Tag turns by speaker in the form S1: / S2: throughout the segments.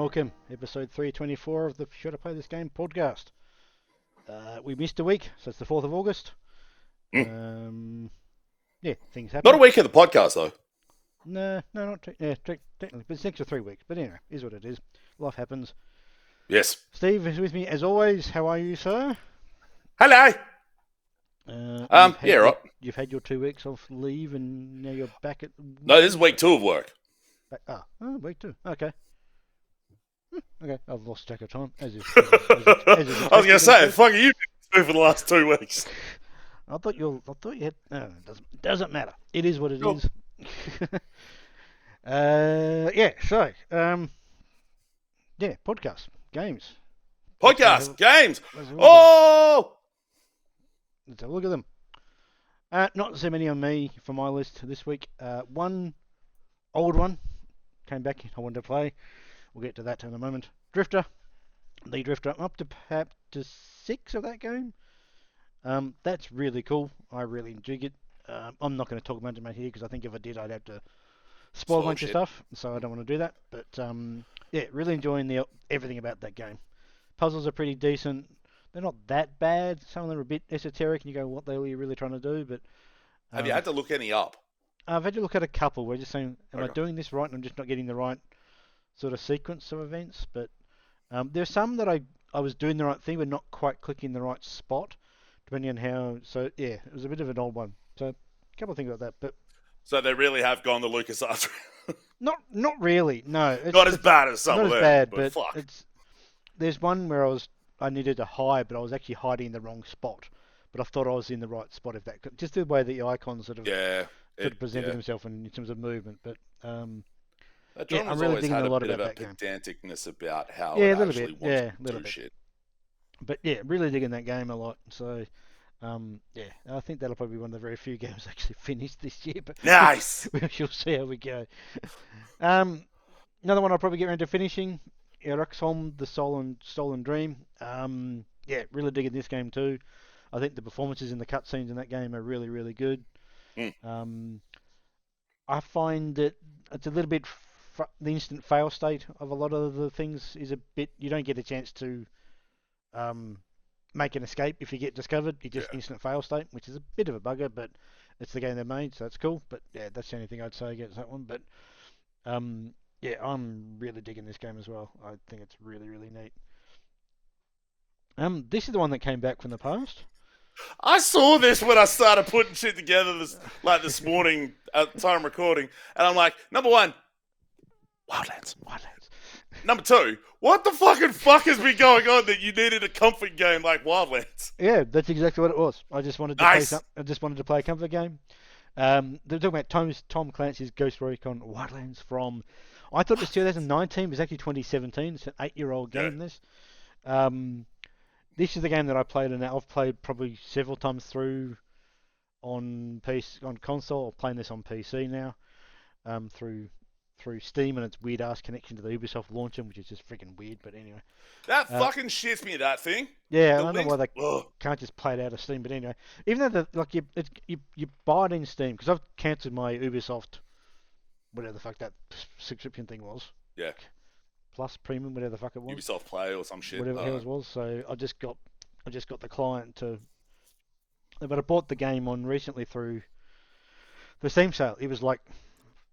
S1: welcome. Episode 324 of the Should I Play This Game podcast. We missed a week, so it's the 4th of August. Yeah, things happen.
S2: Not a week of the podcast, though.
S1: No, not technically, but it's 6 or 3 weeks. But anyway, is what it is. Life happens.
S2: Yes.
S1: Steve is with me as always. How are you, sir?
S2: Hello. Right.
S1: You've had your 2 weeks off leave, and now you're back at.
S2: No, this is week 2 of work.
S1: Week 2. Okay. Okay, I've lost track of time. As
S2: I was going to say, fuck you for the last 2 weeks.
S1: I thought you had. No, it doesn't matter. It is what it is. Podcast, games.
S2: Games. Oh!
S1: Let's have a look at them. Not so many on me for my list this week. One old one came back. I wanted to play. We'll get to that in a moment. Drifter. I'm up to perhaps 6 of that game. That's really cool. I really enjoyed it. I'm not going to talk about it here because I think if I did, I'd have to spoil a bunch of stuff. So I don't want to do that. But really enjoying everything about that game. Puzzles are pretty decent. They're not that bad. Some of them are a bit esoteric, and you go, "What the hell are you really trying to do?" But
S2: have you had to look any up?
S1: I've had to look at a couple. We're just saying, "Am I doing this right?" And I'm just not getting the right sort of sequence of events. But there's some that I was doing the right thing, but not quite clicking the right spot, depending on how. So yeah, it was a bit of an old one. So a couple of things like that. But
S2: so they really have gone the LucasArts.
S1: Not really. No,
S2: not as bad as some of them.
S1: Not as bad,
S2: but fuck.
S1: There's one where I needed to hide, but I was actually hiding in the wrong spot. But I thought I was in the right spot. Just the way that the icons sort of presented themselves in terms of movement. But I'm really digging a lot about that game.
S2: Pedanticness about how it actually wants to do shit.
S1: But yeah, really digging that game a lot. So I think that'll probably be one of the very few games I actually finished this year. But
S2: nice.
S1: We shall see how we go. Another one I'll probably get around to finishing. Eroxholm, The Stolen Dream. Really digging this game too. I think the performances in the cutscenes in that game are really, really good. I find that it's a little bit the instant fail state of a lot of the things is a bit. You don't get a chance to make an escape if you get discovered. You just instant fail state, which is a bit of a bugger, but it's the game they made, so that's cool. But yeah, that's the only thing I'd say against that one. But I'm really digging this game as well. I think it's really, really neat. This is the one that came back from the past.
S2: I saw this when I started putting shit together this morning at the time recording, and I'm like, number 1, Wildlands. Number 2, what the fucking fuck has been going on that you needed a comfort game like Wildlands?
S1: Yeah, that's exactly what it was. I just wanted to play a comfort game. They're talking about Tom Clancy's Ghost Recon Wildlands from. I thought it was 2019. It was actually 2017. It's an 8-year-old game. This is the game that I played, and I've played probably several times through on console. I'm playing this on PC now, through Steam, and its weird ass connection to the Ubisoft launcher, which is just freaking weird. But anyway,
S2: that fucking shits me. That thing.
S1: Yeah, I don't know why they can't just play it out of Steam. But anyway, even though you buy it in Steam, because I've cancelled my Ubisoft, whatever the fuck that subscription thing was.
S2: Yeah.
S1: Plus Premium, whatever the fuck it was.
S2: Ubisoft Play or some shit.
S1: Whatever the hell it was. So I just got the client to. But I bought the game on recently through the Steam sale. It was like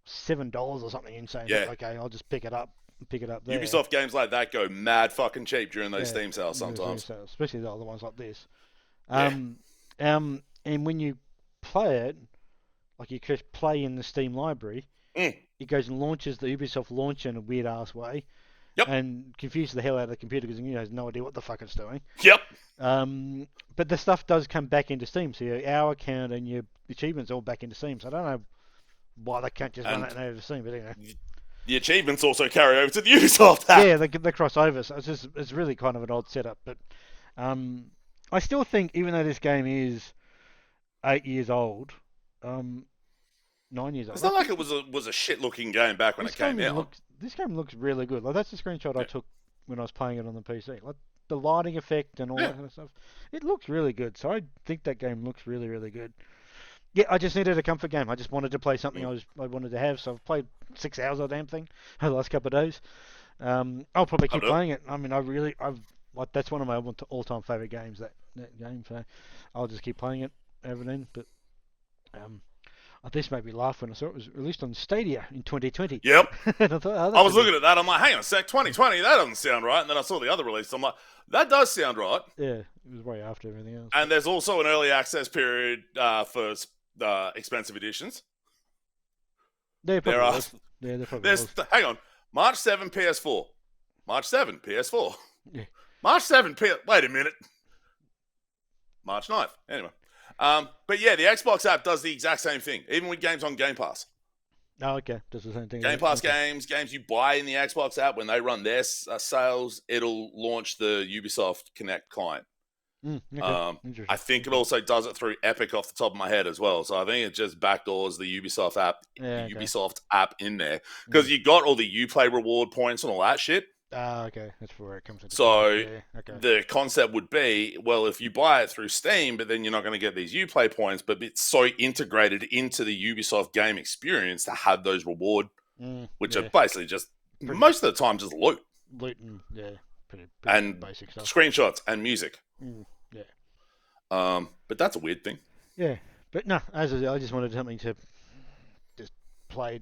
S1: $7 or something insane.
S2: Yeah.
S1: Okay, I'll just pick it up there.
S2: Ubisoft games like that go mad fucking cheap during those Steam sales sometimes.
S1: Especially the other ones like this. And when you play it, like you could play in the Steam library, it goes and launches the Ubisoft launcher in a weird ass way.
S2: Yep.
S1: And confuses the hell out of the computer because it has no idea what the fuck it's doing.
S2: Yep.
S1: But the stuff does come back into Steam, so your hour count and your achievements all back into Steam. So I don't know why they can't just run it over Steam, but anyway.
S2: The achievements also carry over to the Ubisoft app.
S1: Yeah, they cross over, so it's really kind of an odd setup. But I still think, even though this game is 8 years old, 9 years old.
S2: It's not like it was a shit looking game back when it came out.
S1: This game looks really good. Like that's the screenshot I took when I was playing it on the PC. Like the lighting effect and all that kind of stuff. It looks really good. So I think that game looks really, really good. Yeah, I just needed a comfort game. I just wanted to play something I wanted to have. So I've played 6 hours of the damn thing over the last couple of days. I'll probably
S2: I'll
S1: keep
S2: do it.
S1: playing it. I mean, that's one of my all-time favorite games. That game, so I'll just keep playing it ever then. But um, this made me laugh when I saw it was released on Stadia in 2020,
S2: Yep.
S1: and I thought, oh,
S2: I
S1: that's a
S2: was
S1: bit.
S2: looking at that. I'm like, hang on a sec, 2020. That doesn't sound right. And then I saw the other release. I'm like, that does sound right.
S1: Yeah, it was way after everything else.
S2: And there's also an early access period for expensive editions.
S1: There
S2: There
S1: probably
S2: are.
S1: was. Yeah, there probably
S2: There's.
S1: was.
S2: Hang on. March 7 PS4. March 7 PS4.
S1: Yeah.
S2: March 7 Wait a minute. March 9th. Anyway. But yeah, the Xbox app does the exact same thing, even with games on Game Pass.
S1: Oh, okay. Just the same thing.
S2: Game Pass
S1: Okay.
S2: games you buy in the Xbox app, when they run their sales, it'll launch the Ubisoft Connect client.
S1: Okay. Interesting.
S2: I think it also does it through Epic off the top of my head as well. So I think it just backdoors the Ubisoft app,
S1: Yeah, okay.
S2: Ubisoft app in there, because you got all the Uplay reward points and all that shit.
S1: Ah, okay. That's where it comes into
S2: So
S1: play. Yeah, okay.
S2: the concept would be, well, if you buy it through Steam, but then you're not going to get these Uplay points, but it's so integrated into the Ubisoft game experience to have those reward, which are basically just most of the time just loot,
S1: and yeah, pretty
S2: and
S1: basic stuff.
S2: screenshots and music.
S1: Yeah.
S2: But that's a weird thing.
S1: Yeah, but no, I just wanted something to just play.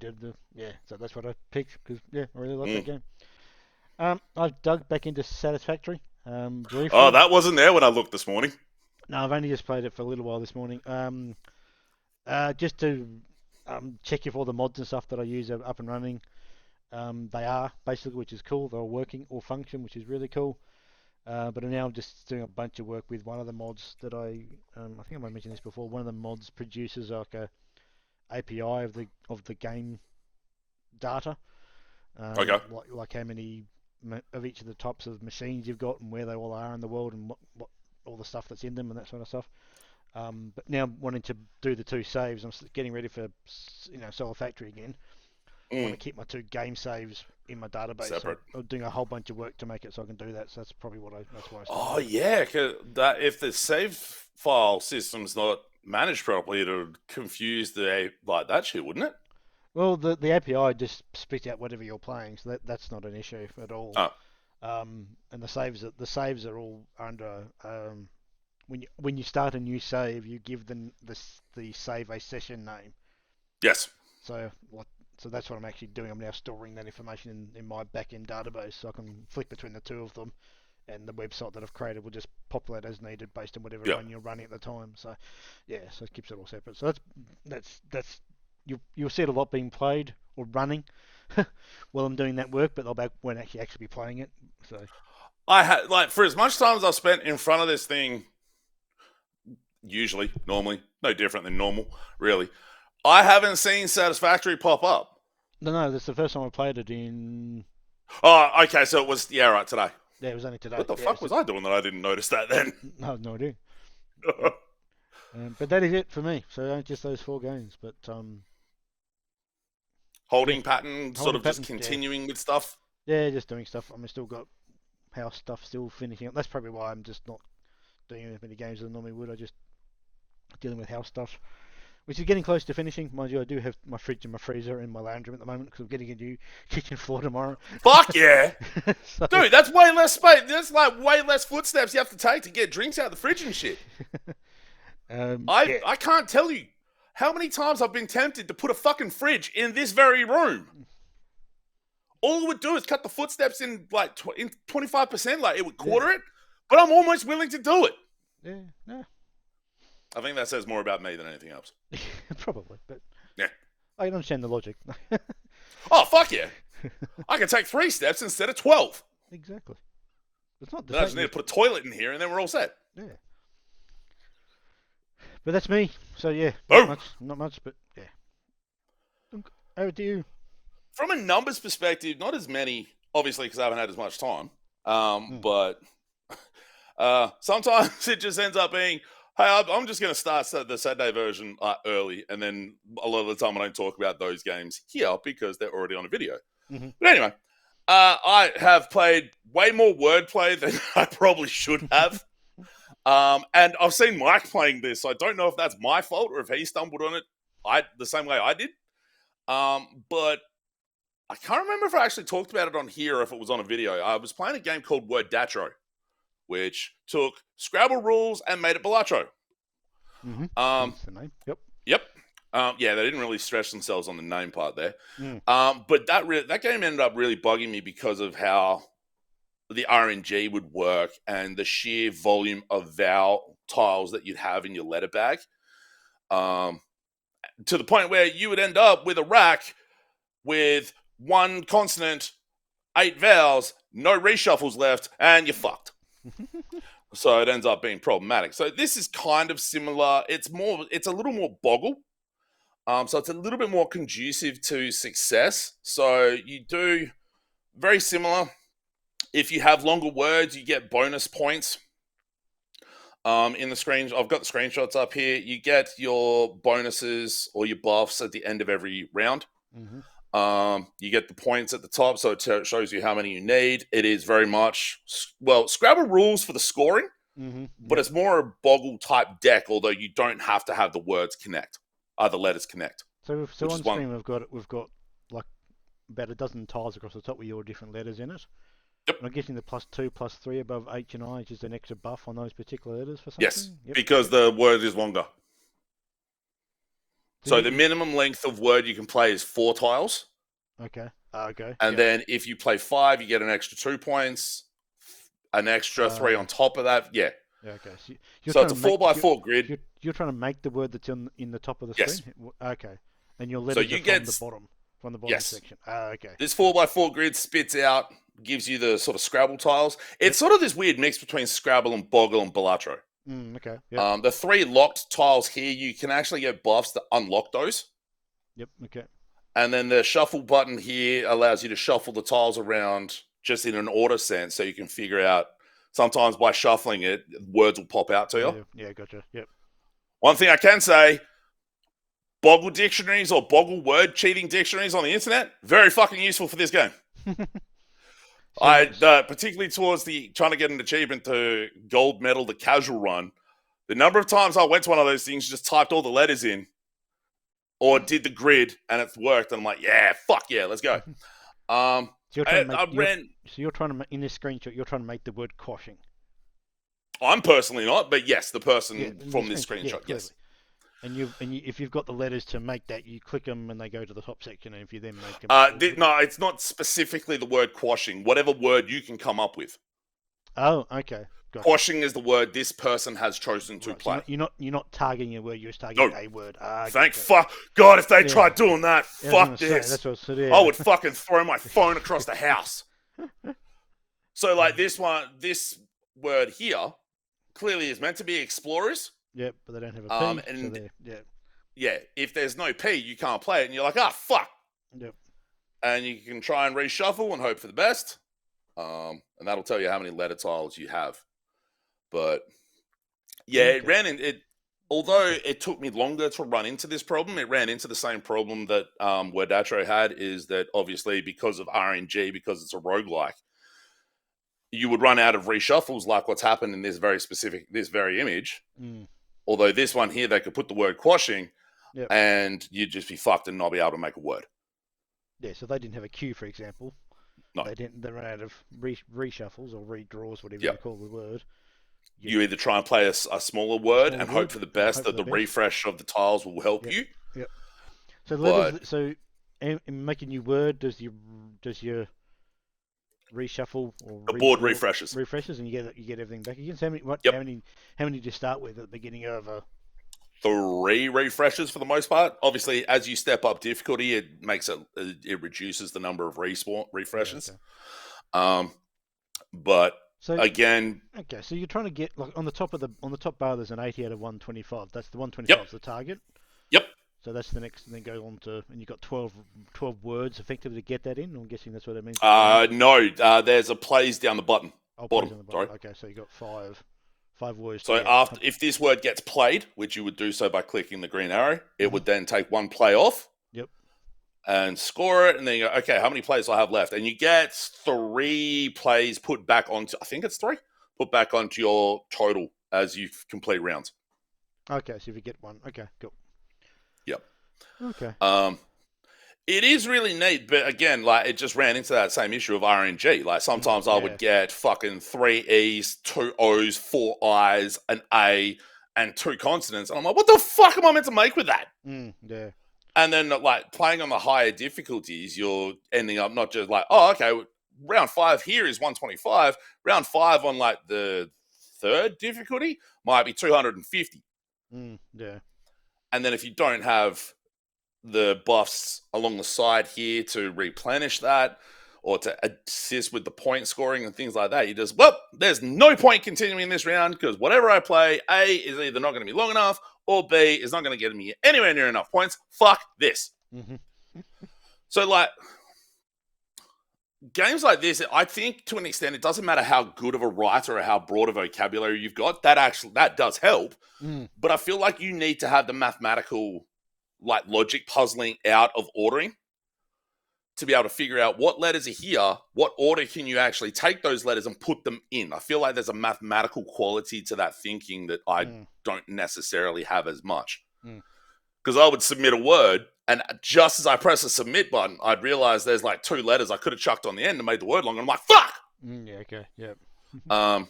S1: So that's what I picked because I really like that game. I've dug back into Satisfactory. Briefly.
S2: Oh, that wasn't there when I looked this morning.
S1: No, I've only just played it for a little while this morning. Just to check if all the mods and stuff that I use are up and running. They are basically, which is cool. They're all working or function, which is really cool. But now I'm just doing a bunch of work with one of the mods that I think I might mention this before. One of the mods produces like a API of the game data.
S2: Okay.
S1: Like how many of each of the types of machines you've got and where they all are in the world and what all the stuff that's in them and that sort of stuff. But now wanting to do the 2 saves, I'm getting ready for Solar Factory again. I want to keep my 2 game saves in my database.
S2: Separate.
S1: So I'm doing a whole bunch of work to make it so I can do that. So that's probably that's why I started.
S2: Oh yeah, cause if the save file system's not managed properly, it'll confuse that shit, wouldn't it?
S1: Well, the API just spits out whatever you're playing, so that's not an issue at all.
S2: Oh.
S1: And the saves are all under when you start a new save, you give the save a session name.
S2: Yes.
S1: So that's what I'm actually doing. I'm now storing that information in my backend database, so I can flick between the 2 of them, and the website that I've created will just populate as needed based on whatever one you're running at the time. So yeah, so it keeps it all separate. So that's you'll see it a lot being played or running while I'm doing that work, but I won't actually be playing it. So
S2: I had for as much time as I've spent in front of this thing, normally, no different than normal, really. I haven't seen Satisfactory pop up.
S1: No, that's the first time I played it in.
S2: Oh, okay, so it was right today.
S1: Yeah, it was only today.
S2: What the fuck was I doing that I didn't notice that then?
S1: I have no idea. But that is it for me. So just those 4 games, but
S2: holding pattern, sort of
S1: pattern,
S2: just continuing with stuff.
S1: Yeah, just doing stuff. I mean, still got house stuff still finishing up. That's probably why I'm just not doing as many games as I normally would. I just dealing with house stuff, which is getting close to finishing. Mind you, I do have my fridge and my freezer in my lounge room at the moment because I'm getting a new kitchen floor tomorrow.
S2: Fuck yeah! So, dude, that's way less space. That's like way less footsteps you have to take to get drinks out of the fridge and shit. I can't tell you how many times I've been tempted to put a fucking fridge in this very room. All it would do is cut the footsteps in like 25%, like it would quarter it, but I'm almost willing to do it.
S1: Yeah.
S2: I think that says more about me than anything else.
S1: Probably, but
S2: yeah,
S1: I understand the logic.
S2: Oh fuck yeah! I can take 3 steps instead of 12.
S1: Exactly. It's not.
S2: I just need to put a toilet in here, and then we're all set.
S1: Yeah. But that's me. So yeah, not much, but yeah. Over to you.
S2: From a numbers perspective, not as many, obviously, because I haven't had as much time. But sometimes it just ends up being, hey, I'm just going to start the Saturday version early, and then a lot of the time I don't talk about those games here because they're already on a video.
S1: Mm-hmm.
S2: But anyway, I have played way more wordplay than I probably should have. And I've seen Mike playing this, so I don't know if that's my fault or if he stumbled on it the same way I did. But I can't remember if I actually talked about it on here or if it was on a video. I was playing a game called Wildlands, which took Scrabble rules and made it Balatro.
S1: Mm-hmm.
S2: Um,
S1: Hence the name. Yep.
S2: Yep. Yeah, they didn't really stress themselves on the name part there.
S1: Mm.
S2: But that game ended up really bugging me because of how the RNG would work and the sheer volume of vowel tiles that you'd have in your letter bag. To the point where you would end up with a rack with one consonant, 8 vowels, no reshuffles left, and you're fucked. So it ends up being problematic. So this is kind of similar. It's a little more boggle. So it's a little bit more conducive to success. So you do very similar. If you have longer words, you get bonus points. In the screen, I've got the screenshots up here. You get your bonuses or your buffs at the end of every round.
S1: Mm-hmm.
S2: You get the points at the top, so it shows you how many you need. It is very much, well, Scrabble rules for the scoring, but it's more a boggle type deck, although you don't have to have the words connect, the letters connect.
S1: So on screen we've got like about a dozen tiles across the top with your different letters in it.
S2: Yep.
S1: And I'm guessing the +2, +3 above H and I is just an extra buff on those particular letters for something?
S2: Yes, because the word is longer. So the minimum length of word you can play is 4 tiles.
S1: Okay. Okay.
S2: And then if you play 5, you get an extra 2 points, an extra 3 on top of that. Yeah.
S1: Yeah. Okay.
S2: So it's a 4x4 grid.
S1: You're trying to make the word that's in the top of the screen. Yes. Okay. And your letters are from the bottom section. Okay.
S2: This 4x4 grid spits out, gives you the sort of Scrabble tiles. It's sort of this weird mix between Scrabble and Boggle and Balatro.
S1: Okay. Yep.
S2: The 3 locked tiles here, you can actually get buffs that unlock those.
S1: Yep. Okay.
S2: And then the shuffle button here allows you to shuffle the tiles around just in an order sense, so you can figure out. Sometimes by shuffling it, words will pop out to you.
S1: Yeah, gotcha. Yep.
S2: One thing I can say, Boggle dictionaries or Boggle word cheating dictionaries on the internet, very fucking useful for this game. Particularly towards trying to get an achievement to gold medal the casual run, the number of times I went to one of those things, just typed all the letters in, or did the grid, and it's worked, and I'm like, yeah, fuck yeah, let's go.
S1: So you're trying to in this screenshot, you're trying to make the word quashing.
S2: I'm personally not, but yes, the person from this screenshot, yes.
S1: And if you've got the letters to make that, you click them and they go to the top section. And if you then make them,
S2: no, it's not specifically the word quashing. Whatever word you can come up with.
S1: Oh, okay.
S2: Quashing is the word this person has chosen to play.
S1: So you're not targeting a word. You're just targeting a word.
S2: Thank fuck God if they tried doing that. Fuck this.
S1: That's what I said,
S2: I would fucking throw my phone across the house. So like this word here clearly is meant to be explorers.
S1: Yep, but they don't have a P.
S2: And yeah, if there's no P, you can't play it, and you're like, fuck.
S1: Yep. And
S2: you can try and reshuffle and hope for the best. And that'll tell you how many letter tiles you have. But yeah, although it took me longer to run into this problem, it ran into the same problem that Wildlands had, is that obviously because of RNG, because it's a roguelike, you would run out of reshuffles like what's happened in this very image. Although this one here, they could put the word quashing, and you'd just be fucked and not be able to make a word.
S1: Yeah, so they didn't have a queue, for example.
S2: No.
S1: They ran out of reshuffles or redraws, whatever you call the word.
S2: You either try and play a smaller word and hope for the best, that the refresh of the tiles will help you.
S1: Yep. So in making new word, does your reshuffle or
S2: the board refreshes,
S1: and you get everything back again? So how many do you start with at the beginning of a?
S2: 3 refreshes for the most part. Obviously, as you step up difficulty, it reduces the number of refreshes.
S1: Yeah, okay.
S2: But again,
S1: okay. So you're trying to get like on the top bar. There's an 80 out of 125. That's the 125 is the target.
S2: Yep.
S1: So that's the next, and then go on to, and you've got 12 words effectively to get that in. I'm guessing that's what it means.
S2: No, there's a plays down the bottom. Bottom. Sorry.
S1: Okay, so you got five words.
S2: So if this word gets played, which you would do so by clicking the green arrow, it would then take 1 play off.
S1: Yep.
S2: And score it, and then you go, okay, how many plays do I have left? And you get 3 plays put back onto, I think it's 3, put back onto your total as you complete rounds.
S1: Okay, so if you get 1, okay, cool.
S2: Yep.
S1: Okay.
S2: It is really neat, but again, like it just ran into that same issue of RNG. Like sometimes I would get fucking 3 E's, 2 O's, 4 I's, an A, and 2 consonants, and I'm like, what the fuck am I meant to make with that?
S1: Yeah.
S2: And then like playing on the higher difficulties, you're ending up not just like, oh, okay, round 5 here is 125. Round 5 on like the 3rd difficulty might be 250.
S1: Yeah.
S2: And then if you don't have the buffs along the side here to replenish that or to assist with the point scoring and things like that, you just, well, there's no point continuing this round because whatever I play, A, is either not going to be long enough or B, is not going to get me anywhere near enough points. Fuck this. So, like, games like this, I think to an extent, it doesn't matter how good of a writer or how broad a vocabulary you've got. That does help. But I feel like you need to have the mathematical like logic puzzling out of ordering to be able to figure out what letters are here, what order can you actually take those letters and put them in. I feel like there's a mathematical quality to that thinking that I don't necessarily have as much. Because I would submit a word, and just as I press the submit button, I'd realize there's like 2 letters I could have chucked on the end and made the word longer. I'm like, fuck!
S1: Yeah, okay, yep.
S2: And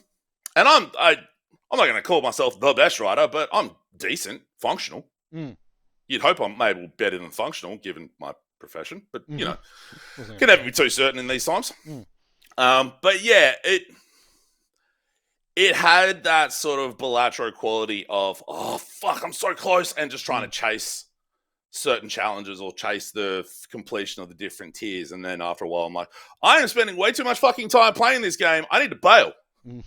S2: I'm not going to call myself the best writer, but I'm decent, functional. You'd hope I'm maybe better than functional, given my profession. But, you know, can never be too certain in these times. But, yeah, it had that sort of Balatro quality of, oh, fuck, I'm so close, and just trying to chase certain challenges or chase the completion of the different tiers. And then after a while, I'm like, I am spending way too much fucking time playing this game. I need to bail. And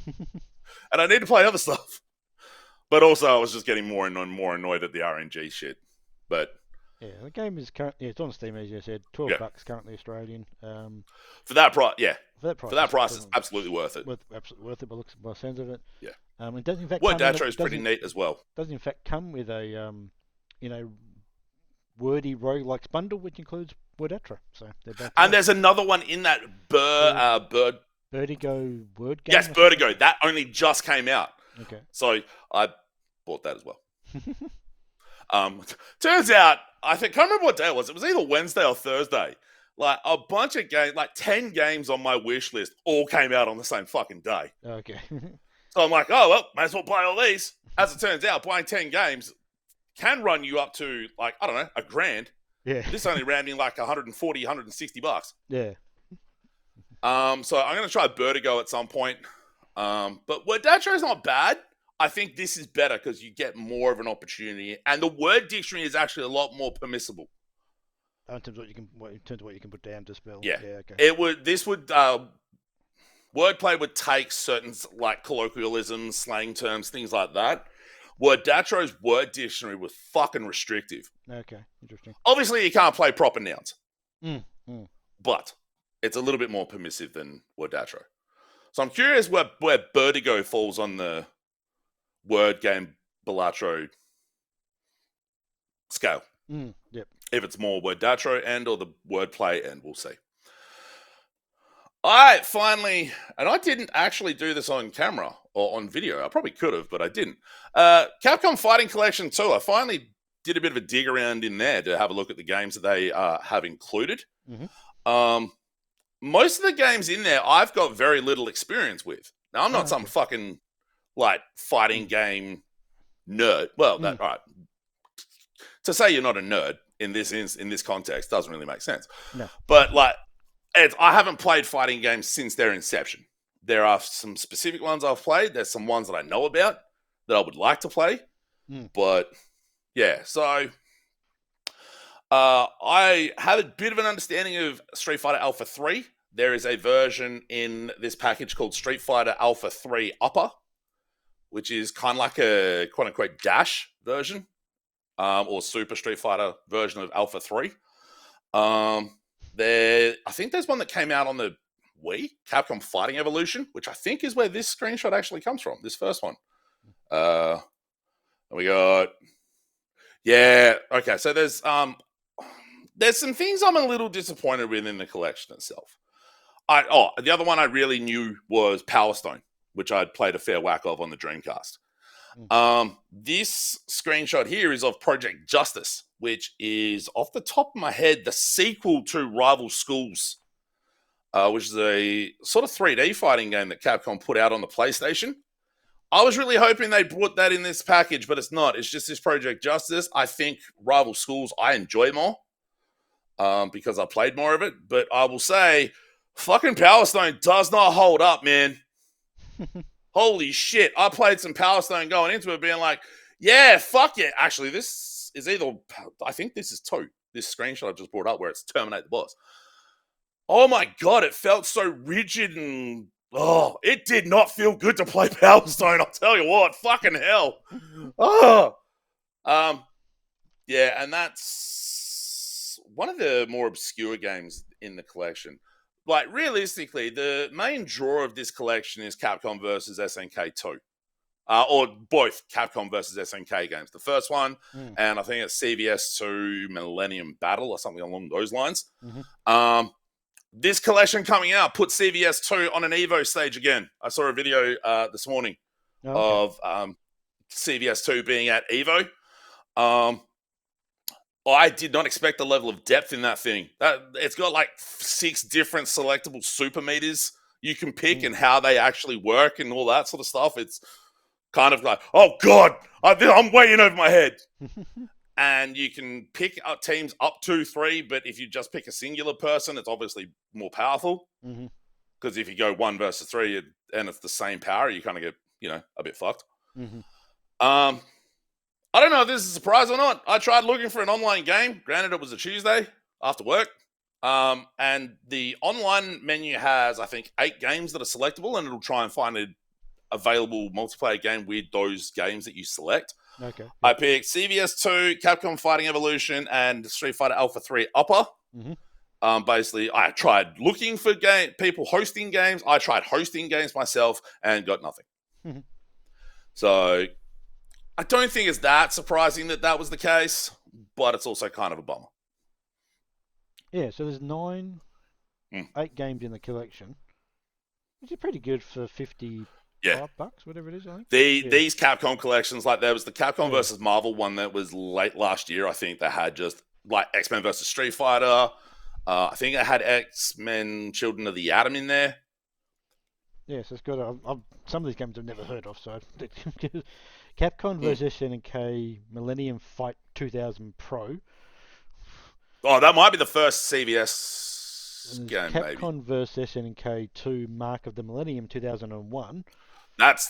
S2: I need to play other stuff. But also, I was just getting more and more annoyed at the RNG shit. But
S1: yeah, the game is currently it's on Steam, as you said, $12 currently Australian.
S2: For that price, yeah.
S1: For that price,
S2: it's absolutely worth it.
S1: Absolutely worth it, by the sounds of it.
S2: Yeah.
S1: It does in fact.
S2: Wildlands is pretty neat as well.
S1: Does in fact come with a wordy roguelikes bundle, which includes Wildlands. So
S2: there's another one in that
S1: Vertigo word game.
S2: Yes, Vertigo. That only just came out.
S1: Okay.
S2: So I bought that as well. Turns out, can't remember what day it was. It was either Wednesday or Thursday. Like a bunch of games, like 10 games on my wish list, all came out on the same fucking day.
S1: Okay.
S2: So I'm like, oh well, might as well play all these. As it turns out, playing 10 games can run you up to like, I don't know, $1,000.
S1: Yeah.
S2: This only ran me like $140, $160.
S1: Yeah.
S2: So I'm gonna try Vertigo at some point. But Worddatro is not bad. I think this is better because you get more of an opportunity, and the word dictionary is actually a lot more permissible.
S1: In terms of what you can put down to spell.
S2: Yeah.
S1: Okay.
S2: Wordplay would take certain like colloquialisms, slang terms, things like that. Worddatro's word dictionary was fucking restrictive.
S1: Okay, interesting.
S2: Obviously, you can't play proper nouns, but it's a little bit more permissive than Worddatro. So I'm curious where Vertigo falls on the word game Balatro scale.
S1: Yep.
S2: If it's more Worddatro end or the wordplay end, we'll see. I finally, and I didn't actually do this on camera or on video. I probably could have, but I didn't. Capcom Fighting Collection 2, I finally did a bit of a dig around in there to have a look at the games that they have included. Most of the games in there, I've got very little experience with. Now, I'm not some fucking, like, fighting game nerd. Well, right. To say you're not a nerd in this context doesn't really make sense.
S1: No.
S2: But, like, I haven't played fighting games since their inception. There are some specific ones I've played. There's some ones that I know about that I would like to play. But, yeah, so I have a bit of an understanding of Street Fighter Alpha 3. There is a version in this package called Street Fighter Alpha 3 Upper, which is kind of like a quote-unquote dash version, or Super Street Fighter version of Alpha 3. I think there's one that came out on the Wii, Capcom Fighting Evolution, which I think is where this screenshot actually comes from, this first one. We got... Yeah, okay, so there's some things I'm a little disappointed with in the collection itself. The other one I really knew was Power Stone, which I'd played a fair whack of on the Dreamcast. This screenshot here is of Project Justice, which is, off the top of my head, the sequel to Rival Schools, which is a sort of 3D fighting game that Capcom put out on the PlayStation. I was really hoping they brought that in this package, but it's not. It's just this Project Justice. I think Rival Schools I enjoy more because I played more of it. But I will say, fucking Power Stone does not hold up, man. Holy shit. I played some Power Stone going into it being like, yeah, fuck it. Actually, this is I think this is 2. This screenshot I just brought up where it's Terminate the Boss. Oh my God, it felt so rigid and... Oh, it did not feel good to play Power Stone, I'll tell you what. Fucking hell. Oh. Yeah, and that's one of the more obscure games in the collection. Like, realistically, the main draw of this collection is Capcom versus SNK 2. Or both Capcom versus SNK games. The first one, and I think it's CVS 2 Millennium Battle or something along those lines. This collection coming out put CVS 2 on an Evo stage again. I saw a video this morning of CVS 2 being at Evo. I did not expect the level of depth in that thing. It's got like 6 different selectable super meters you can pick and how they actually work and all that sort of stuff. It's kind of like, oh God, I'm way in over my head. And you can pick up teams up to 3, but if you just pick a singular person, it's obviously more powerful. Because if you go 1 versus 3 and it's the same power, you kind of get, a bit fucked. I don't know if this is a surprise or not. I tried looking for an online game. Granted, it was a Tuesday after work. And the online menu has, I think, 8 games that are selectable, and it'll try and find an available multiplayer game with those games that you select.
S1: Okay.
S2: I picked CVS 2, Capcom Fighting Evolution, and Street Fighter Alpha 3 Upper. Basically, I tried looking for people hosting games. I tried hosting games myself and got nothing. So I don't think it's that surprising that was the case, but it's also kind of a bummer.
S1: Yeah, so there's 8 games in the collection, which is pretty good for $55, whatever it is, I think.
S2: These Capcom collections, like there was the Capcom versus Marvel one that was late last year. I think they had just like X-Men versus Street Fighter. I think it had X-Men Children of the Atom in there.
S1: Yes, it's got some of these games I've never heard of. So Capcom versus SNK Millennium Fight 2000 Pro.
S2: Oh, that might be the first CVS game,
S1: Capcom
S2: maybe.
S1: versus SNK 2 Mark of the Millennium 2001.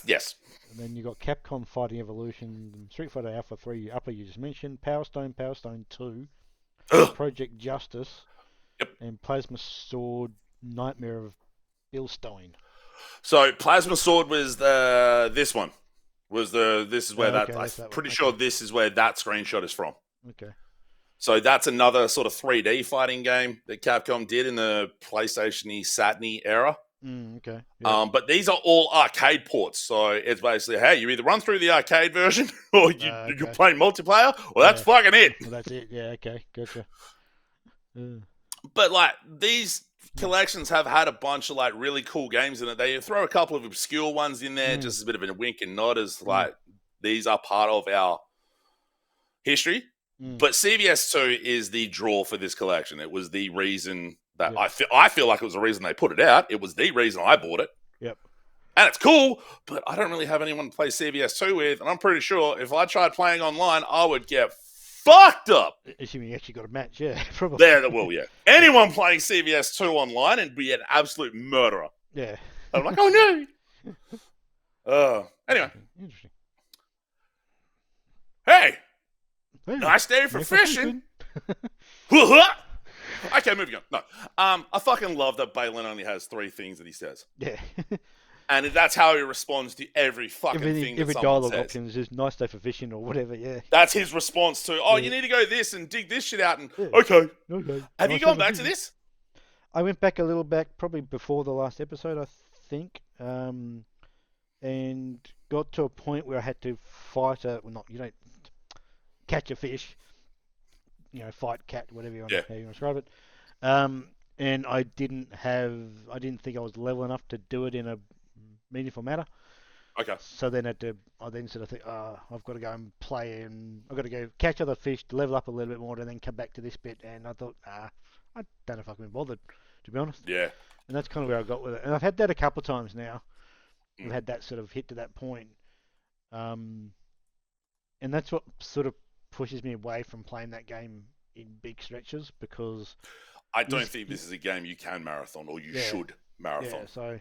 S2: Yes.
S1: And then you got Capcom Fighting Evolution, Street Fighter Alpha 3 Upper you just mentioned, Power Stone 2, Project Justice, and Plasma Sword Nightmare of Bill Stein.
S2: So Plasma Sword was this one. This is where I'm pretty sure this is where that screenshot is from.
S1: Okay.
S2: So that's another sort of 3D fighting game that Capcom did in the PlayStation-y, Saturn-y era.
S1: Okay. Yeah.
S2: But these are all arcade ports. So it's basically, hey, you either run through the arcade version or you're playing multiplayer. Well, that's fucking it.
S1: Well, that's it. Yeah, okay. Gotcha.
S2: But like these collections have had a bunch of like really cool games in it. They throw a couple of obscure ones in there, just as a bit of a wink and nod as like these are part of our history. But CVS 2 is the draw for this collection. It was the reason that I feel like it was the reason they put it out. It was the reason I bought it.
S1: Yep.
S2: And it's cool, but I don't really have anyone to play CVS 2 with. And I'm pretty sure if I tried playing online, I would get fucked up.
S1: Assuming you actually got a match, yeah, probably.
S2: Yeah. Anyone playing CVS 2 online and be an absolute murderer.
S1: Yeah.
S2: I'm like, oh no. Anyway.
S1: Interesting.
S2: Hey, nice day for fishing. Okay, moving on. No, I fucking love that Balin only has 3 things that he says.
S1: Yeah.
S2: And that's how he responds to every fucking thing that
S1: every
S2: someone
S1: dialogue
S2: says.
S1: option is just nice day for fishing or whatever, yeah.
S2: That's his response to, you need to go this and dig this shit out. And okay. Have you gone back to this?
S1: I went back a little back, probably before the last episode, I think, and got to a point where I had to fight you don't catch a fish, fight cat, whatever how you want to describe it. And I didn't think I was level enough to do it in a meaningful manner.
S2: Okay.
S1: So then I then sort of think, I've got to go and play, and I've got to go catch other fish to level up a little bit more, and then come back to this bit. And I thought, I don't know if I can be bothered, to be honest.
S2: Yeah.
S1: And that's kind of where I got with it. And I've had that a couple of times now.
S2: Mm.
S1: I've had that sort of hit to that point. And that's what sort of pushes me away from playing that game in big stretches, because
S2: I don't think this is a game you can marathon, or you should marathon.
S1: Yeah, so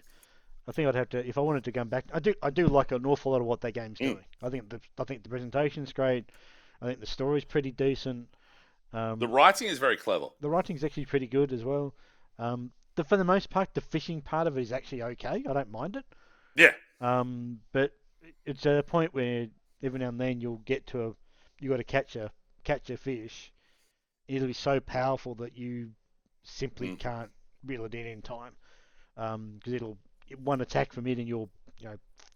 S1: I think I'd have to, if I wanted to come back. I do like an awful lot of what that game's doing. I think the presentation's great. I think the story's pretty decent.
S2: The writing is very clever.
S1: The writing's actually pretty good as well. For the most part, the fishing part of it is actually okay. I don't mind it.
S2: Yeah.
S1: But it's at a point where every now and then you got to catch a fish. It'll be so powerful that you simply can't reel it in time. Because one attack from it and your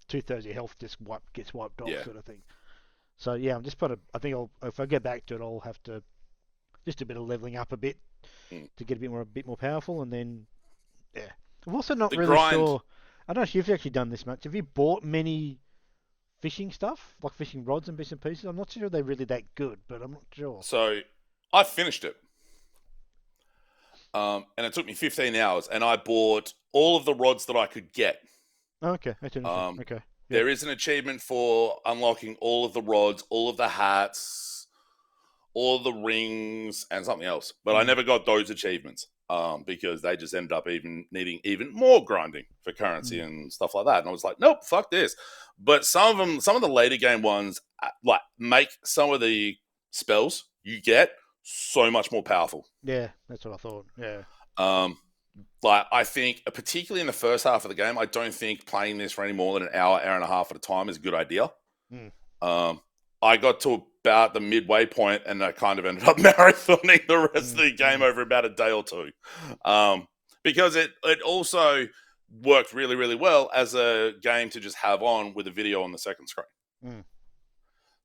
S1: 2/3 of your health just gets wiped off, sort of thing. So yeah, I'm just I think if I get back to it, I'll have to just a bit of leveling up a bit to get a bit more powerful, and then I'm also not really sure. I don't know if you've actually done this much. Have you bought many fishing stuff, like fishing rods and bits and pieces? I'm not sure they're really that good, but I'm not sure.
S2: So I finished it. And it took me 15 hours, and I bought all of the rods that I could get.
S1: Okay, that's interesting. Okay.
S2: Yeah. There is an achievement for unlocking all of the rods, all of the hats, all of the rings, and something else. But I never got those achievements because they just ended up needing even more grinding for currency and stuff like that. And I was like, nope, fuck this. But some of the later game ones, like, make some of the spells you get so much more powerful.
S1: Yeah, that's what I thought. Yeah.
S2: Like, I think, particularly in the first half of the game, I don't think playing this for any more than an hour and a half at a time is a good idea. I got to about the midway point, and I kind of ended up marathoning the rest of the game over about a day or two. Because it also worked really, really well as a game to just have on with a video on the second screen.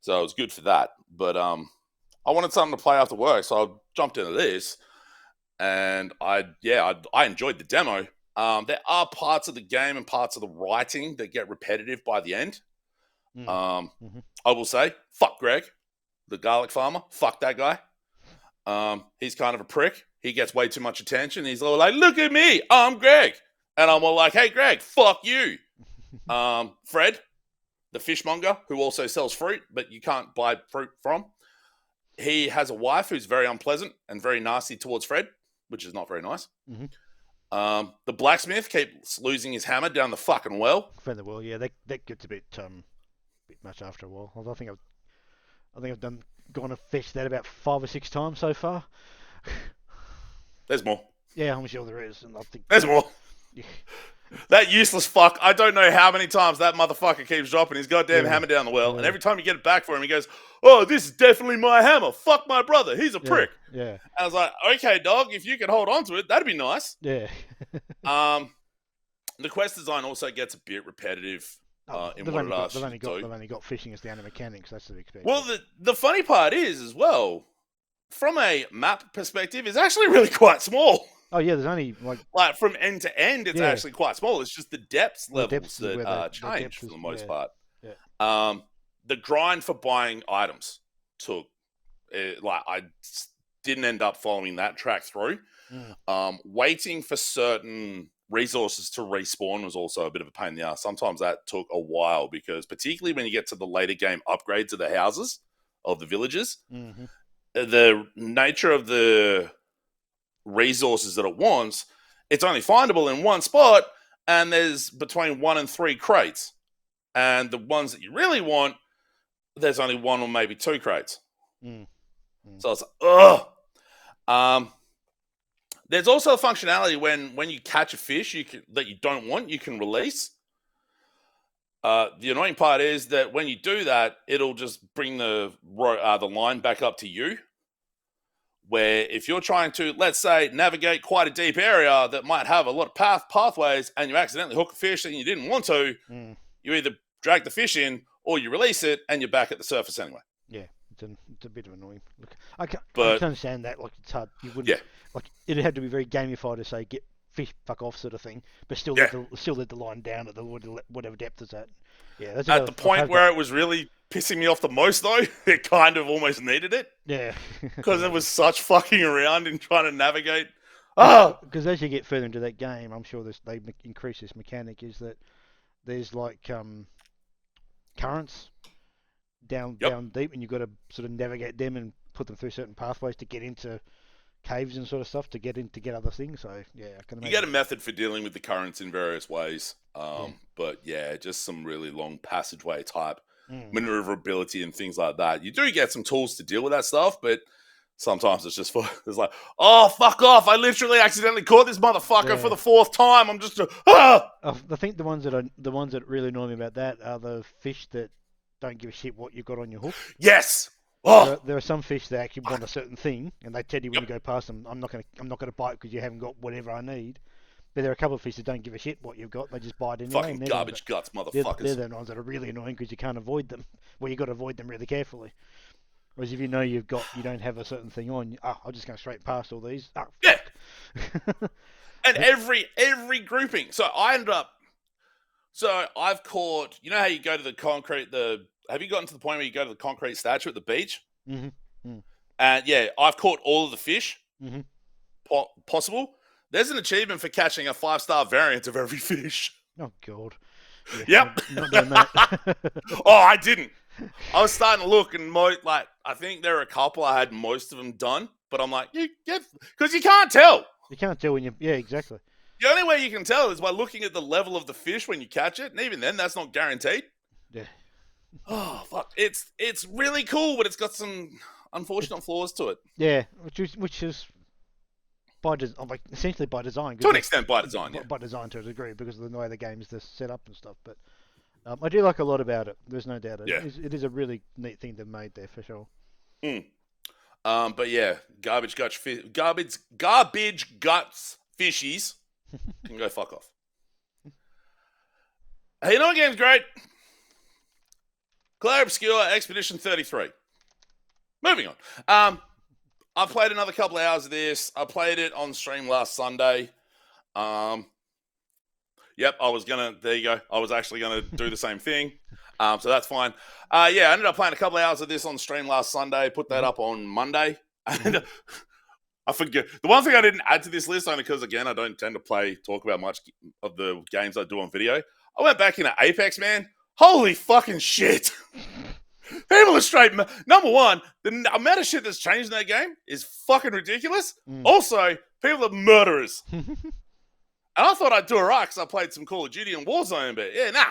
S2: So it was good for that. But I wanted something to play after work, so I jumped into this. And I enjoyed the demo. There are parts of the game and parts of the writing that get repetitive by the end. I will say, fuck Greg, the garlic farmer. Fuck that guy. He's kind of a prick. He gets way too much attention. He's all like, look at me, I'm Greg. And I'm all like, hey, Greg, fuck you. Fred, the fishmonger, who also sells fruit, but you can't buy fruit from. He has a wife who's very unpleasant and very nasty towards Fred, which is not very nice. The blacksmith keeps losing his hammer down the fucking well.
S1: Down the well, yeah, that gets a bit much after a while. I think I've gone and fetched that about 5 or 6 times so far.
S2: There's more.
S1: Yeah, I'm sure there is, and I think
S2: there's more. Yeah. That useless fuck. I don't know how many times that motherfucker keeps dropping his goddamn hammer down the well, and every time you get it back for him, he goes, oh, this is definitely my hammer. Fuck my brother. He's a prick.
S1: Yeah.
S2: And I was like, okay, dog, if you could hold on to it, that'd be nice.
S1: Yeah.
S2: The quest design also gets a bit repetitive in what it asks you to do.
S1: They've only got fishing as the only mechanics. That's the expectation.
S2: Well, the funny part is, as well, from a map perspective, it's actually really quite small.
S1: Oh yeah, there's only
S2: like from end to end, it's actually quite small. It's just the depths levels that change for the most part.
S1: Yeah.
S2: The grind for buying items took I didn't end up following that track through. Waiting for certain resources to respawn was also a bit of a pain in the ass. Sometimes that took a while because, particularly when you get to the later game upgrades of the houses of the villages, the nature of the resources that it wants, it's only findable in one spot, and there's between 1 and 3 crates. And the ones that you really want, there's only 1 or maybe 2 crates. So it's ugh. There's also a functionality when you catch a fish that you don't want, you can release. The annoying part is that when you do that, it'll just bring the line back up to you. Where if you're trying to, let's say, navigate quite a deep area that might have a lot of pathways, and you accidentally hook a fish and you didn't want to, you either drag the fish in or you release it and you're back at the surface anyway.
S1: Yeah, it's a bit of annoying. Look, I can understand that. Like, it's hard. You wouldn't. Yeah. Like, it had to be very gamified to say get fish fuck off sort of thing, but still
S2: Yeah.
S1: let the line down at the whatever depth it's at. Yeah, that's
S2: At the point where it was really pissing me off the most, though, it kind of almost needed it.
S1: Yeah.
S2: Because it was such fucking around and trying to navigate. Oh!
S1: Because as you get further into that game, I'm sure they increase this mechanic, is that there's like currents down deep, and you've got to sort of navigate them and put them through certain pathways to get into caves and sort of stuff to get other things. So yeah, I can imagine.
S2: You get a method for dealing with the currents in various ways. But yeah, just some really long passageway type maneuverability and things like that. You do get some tools to deal with that stuff, but sometimes it's just it's like, oh, fuck off! I literally accidentally caught this motherfucker for the 4th time. I'm just I
S1: think the ones that really annoy me about that are the fish that don't give a shit what you've got on your hook.
S2: Yes. Oh.
S1: There are some fish that actually want a certain thing, and they tell you when you go past them, I'm not gonna bite because you haven't got whatever I need. But there are a couple of fish that don't give a shit what you've got; they just bite anyway.
S2: Fucking garbage guts, motherfuckers.
S1: They're the ones that are really annoying because you can't avoid them. Well, you got to avoid them really carefully. Whereas if you know you don't have a certain thing on, I'll just go straight past all these. Oh,
S2: yeah. And every grouping. So I ended up. So I've caught. You know how you go to the concrete. Have you gotten to the point where you go to the concrete statue at the beach?
S1: Mm-hmm.
S2: And yeah, I've caught all of the fish possible. There's an achievement for catching a 5-star variant of every fish.
S1: Oh God.
S2: Yeah, yep.
S1: Not doing that.
S2: Oh, I didn't. I was starting to look, and I think there are a couple I had most of them done, but I'm like, because you can't tell.
S1: You can't tell when you. Yeah, exactly.
S2: The only way you can tell is by looking at the level of the fish when you catch it, and even then, that's not guaranteed.
S1: Yeah.
S2: Oh fuck! It's really cool, but it's got some unfortunate flaws to it.
S1: Yeah, which is essentially by design.
S2: To an extent, by design. Yeah.
S1: By design to a degree, because of the way the game is set up and stuff. But I do like a lot about it. There's no doubt. It is a really neat thing they've made there for sure.
S2: But yeah, garbage guts fishies can go fuck off. Hey, you know what game's great? Claire Obscure Expedition 33. Moving on. I played another couple of hours of this. I played it on stream last Sunday. Yep, there you go. I was actually going to do the same thing. So that's fine. I ended up playing a couple of hours of this on stream last Sunday. Put that up on Monday. And I forget. The one thing I didn't add to this list, only because, again, I don't tend to talk about much of the games I do on video. I went back into Apex, man. Holy fucking shit. People are straight. Number one, the amount of shit that's changed in that game is fucking ridiculous. Also, people are murderers. And I thought I'd do alright because I played some Call of Duty and Warzone, but yeah, nah.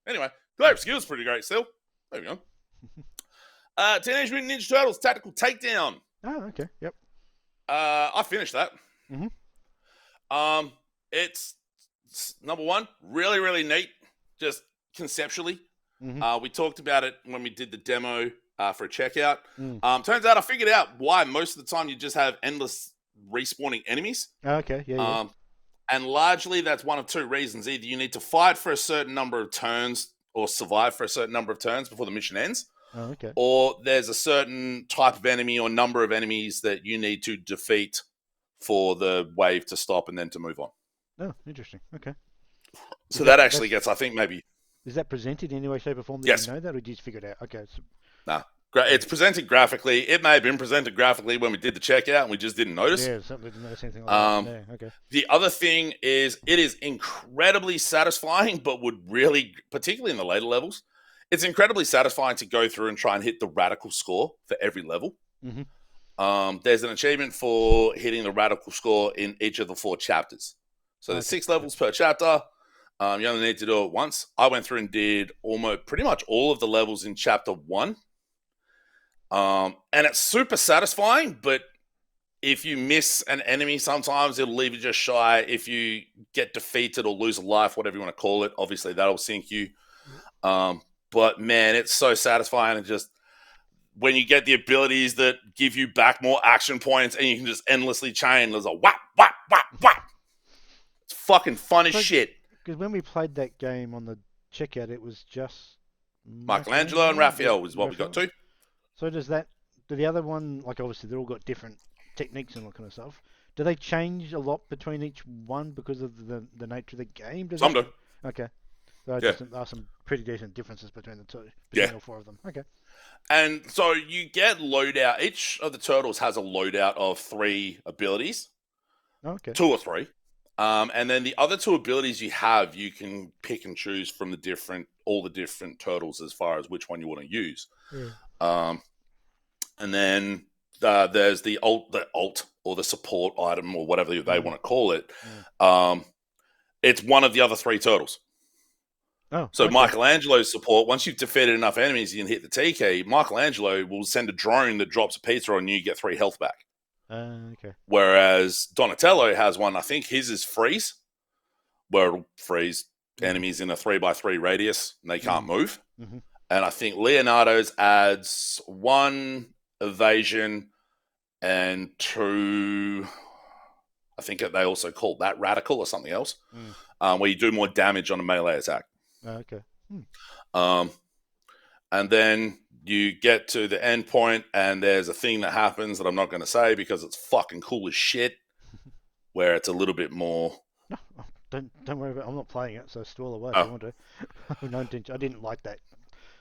S2: Anyway, Claire Obscure's pretty great still. There we go. Teenage Mutant Ninja Turtles Tactical Takedown.
S1: Oh, okay. Yep.
S2: I finished that. It's number one, really, really neat, just conceptually. We talked about it when we did the demo for a checkout. Turns out I figured out why most of the time you just have endless respawning enemies.
S1: Okay, yeah.
S2: And largely that's one of two reasons. Either you need to fight for a certain number of turns or survive for a certain number of turns before the mission ends.
S1: Oh, okay.
S2: Or there's a certain type of enemy or number of enemies that you need to defeat for the wave to stop and then to move on.
S1: Oh, interesting. Okay.
S2: So that actually gets, I think, maybe...
S1: Is that presented in any way, shape, or form that
S2: yes.
S1: You know that, or did you just figure it out? Okay.
S2: Nah. It's presented graphically. It may have been presented graphically when we did the checkout and we just didn't notice.
S1: Yeah, something didn't notice anything like that. Yeah, okay.
S2: The other thing is it is incredibly satisfying, but would really, particularly in the later levels, it's incredibly satisfying to go through and try and hit the radical score for every level. There's an achievement for hitting the radical score in each of the 4 chapters. So there's 6 levels per chapter. You only need to do it once. I went through and did pretty much all of the levels in chapter 1. And it's super satisfying, but if you miss an enemy, sometimes it'll leave you just shy. If you get defeated or lose a life, whatever you want to call it, obviously that'll sink you. But man, it's so satisfying. And just when you get the abilities that give you back more action points and you can just endlessly chain, there's a whap, whap, whap, whap. It's fucking fun as shit.
S1: Because when we played that game on the checkout, it was just
S2: Michelangelo and Raphael was what we got to.
S1: So do the other one, like obviously they've all got different techniques and all kind of stuff. Do they change a lot between each one because of the nature of the game? Does
S2: Some
S1: it?
S2: do.
S1: Okay. There
S2: Yeah.
S1: are some pretty decent differences between the two,
S2: Yeah.
S1: between all four of them. Okay.
S2: And so you get loadout. Each of the turtles has a loadout of 3 abilities,
S1: Okay.
S2: 2 or 3. And then the other 2 abilities you have, you can pick and choose from all the different turtles as far as which one you want to use.
S1: Yeah.
S2: And then there's the alt or the support item or whatever they want to call it. It's one of the other 3 turtles.
S1: Oh,
S2: So
S1: okay.
S2: Michelangelo's support, once you've defeated enough enemies, you can hit the T key. Michelangelo will send a drone that drops a pizza on you, you get 3 health back.
S1: Okay.
S2: Whereas Donatello has one, I think his is freeze, where it'll freeze enemies in a 3x3 radius and they can't move.
S1: Mm-hmm.
S2: And I think Leonardo's adds 1 evasion and 2, I think they also call that radical or something else, where you do more damage on a melee attack.
S1: Okay.
S2: And then you get to the end point, and there's a thing that happens that I'm not going to say because it's fucking cool as shit, where it's a little bit more.
S1: No, don't worry about it. I'm not playing it, so stall away if
S2: Oh.
S1: you want to. No intention. I didn't like that.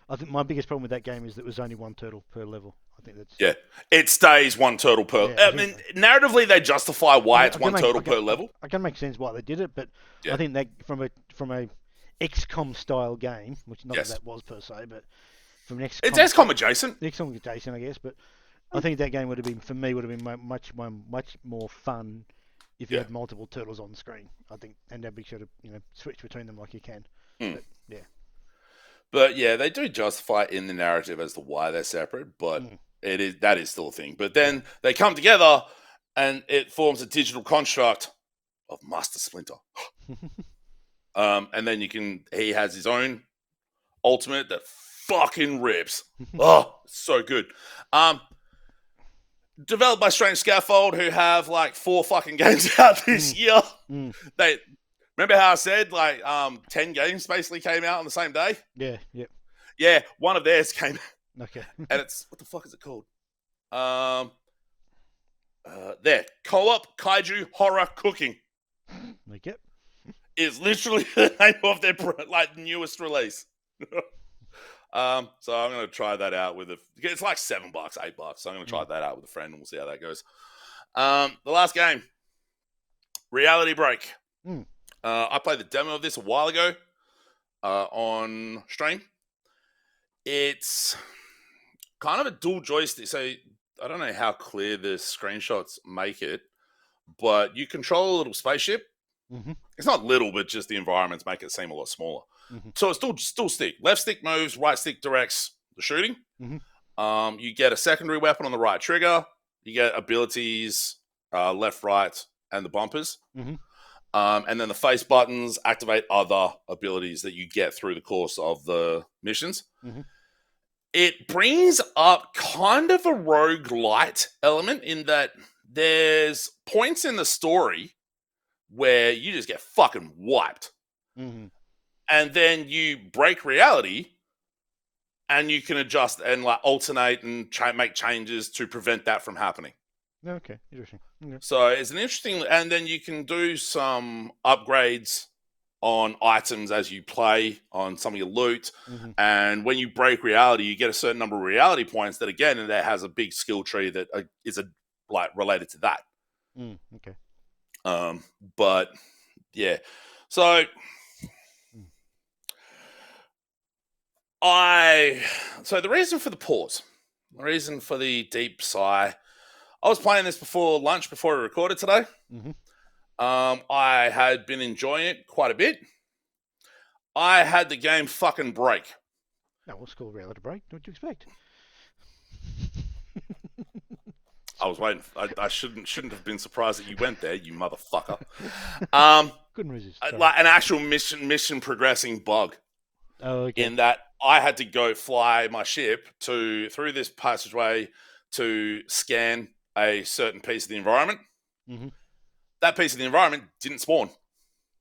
S1: I think my biggest problem with that game is that it was only 1 turtle per level. I think that's...
S2: Yeah, it stays 1 turtle per...
S1: Yeah,
S2: I mean, narratively, they justify why it's 1 turtle per level.
S1: I can make sense why they did it, but
S2: Yeah.
S1: I think that from a XCOM style game, which not
S2: Yes.
S1: that was per se, but from an XCOM...
S2: It's XCOM adjacent.
S1: XCOM adjacent, I guess, but I think that game would have been much more fun if you had multiple turtles on the screen. I think, and they'd be sure to switch between them like you can. But, yeah.
S2: But yeah, they do justify it in the narrative as to why they're separate, but that is still a thing. But then they come together and it forms a digital construct of Master Splinter. And then he has his own ultimate that fucking rips. Oh, so good. Developed by Strange Scaffold, who have like 4 fucking games out this year. They remember how I said like 10 games basically came out on the same day?
S1: Yeah, yep.
S2: Yeah, one of theirs came.
S1: Okay.
S2: And it's, what the fuck is it called? There, Co-op Kaiju Horror Cooking.
S1: Okay.
S2: Is literally the name of their like newest release. So I'm gonna try that out it's like $7, $8. So I'm gonna try that out with a friend and we'll see how that goes. The last game, Reality Break. I played the demo of this a while ago on stream. It's kind of a dual joystick. So I don't know how clear the screenshots make it, but you control a little spaceship. It's not little, but just the environments make it seem a lot smaller. So it's still stick. Left stick moves, right stick directs the shooting. You get a secondary weapon on the right trigger. You get abilities, left, right, and the bumpers. And then the face buttons activate other abilities that you get through the course of the missions. It brings up kind of a roguelite element in that there's points in the story where you just get fucking wiped. And then you break reality and you can adjust and like alternate and make changes to prevent that from happening.
S1: Okay, interesting. Okay.
S2: So it's an interesting, and then you can do some upgrades on items as you play on some of your loot. And when you break reality, you get a certain number of reality points that, again, and that has a big skill tree that is like related to that.
S1: Okay.
S2: But yeah, so the reason for the pause, the reason for the deep sigh, I was playing this before lunch, before we recorded today. I had been enjoying it quite a bit. I had the game fucking break.
S1: No, what's called reality break? What do you expect?
S2: I was waiting. I shouldn't have been surprised that you went there, you motherfucker.
S1: Couldn't resist.
S2: Like an actual mission progressing bug.
S1: Oh, okay.
S2: In that I had to go fly my ship through this passageway to scan a certain piece of the environment. That piece of the environment didn't spawn.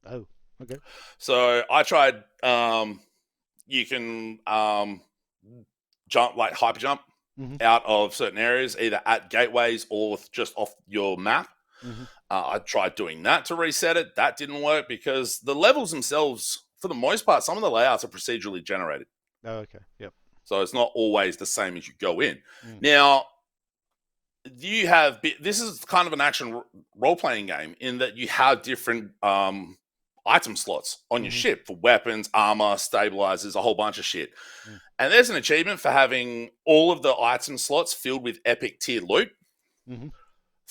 S1: Oh, okay.
S2: So I tried. You can jump, like hyper jump, out of certain areas, either at gateways or just off your map.
S1: Mm-hmm.
S2: I tried doing that to reset it. That didn't work because the levels themselves, for the most part, some of the layouts are procedurally generated.
S1: Oh, okay. Yep.
S2: So it's not always the same as you go in.
S1: Mm.
S2: Now, this is kind of an action role-playing game in that you have different item slots on your ship for weapons, armor, stabilizers, a whole bunch of shit.
S1: Mm.
S2: And there's an achievement for having all of the item slots filled with epic tier loot.
S1: Mm-hmm.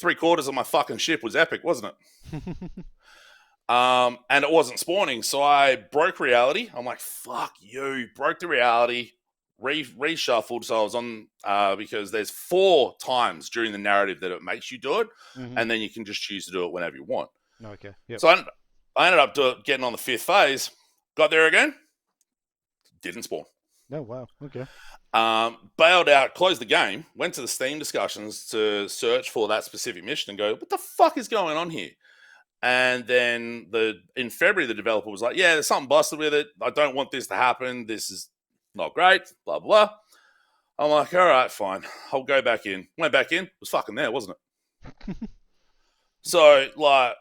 S2: 3/4 of my fucking ship was epic, wasn't it? And it wasn't spawning, so I broke reality. I'm like, fuck you. Broke the reality, reshuffled. So I was on, because there's 4 times during the narrative that it makes you do it, and then you can just choose to do it whenever you want.
S1: Okay. Yep.
S2: So I ended up getting on the 5th phase, got there again, didn't spawn.
S1: Oh, wow. Okay.
S2: Bailed out, closed the game, went to the Steam discussions to search for that specific mission and go, what the fuck is going on here? And then in February, the developer was like, yeah, there's something busted with it. I don't want this to happen. This is not great, blah, blah. I'm like, all right, fine. I'll go back in. Went back in. It was fucking there, wasn't it? So, like,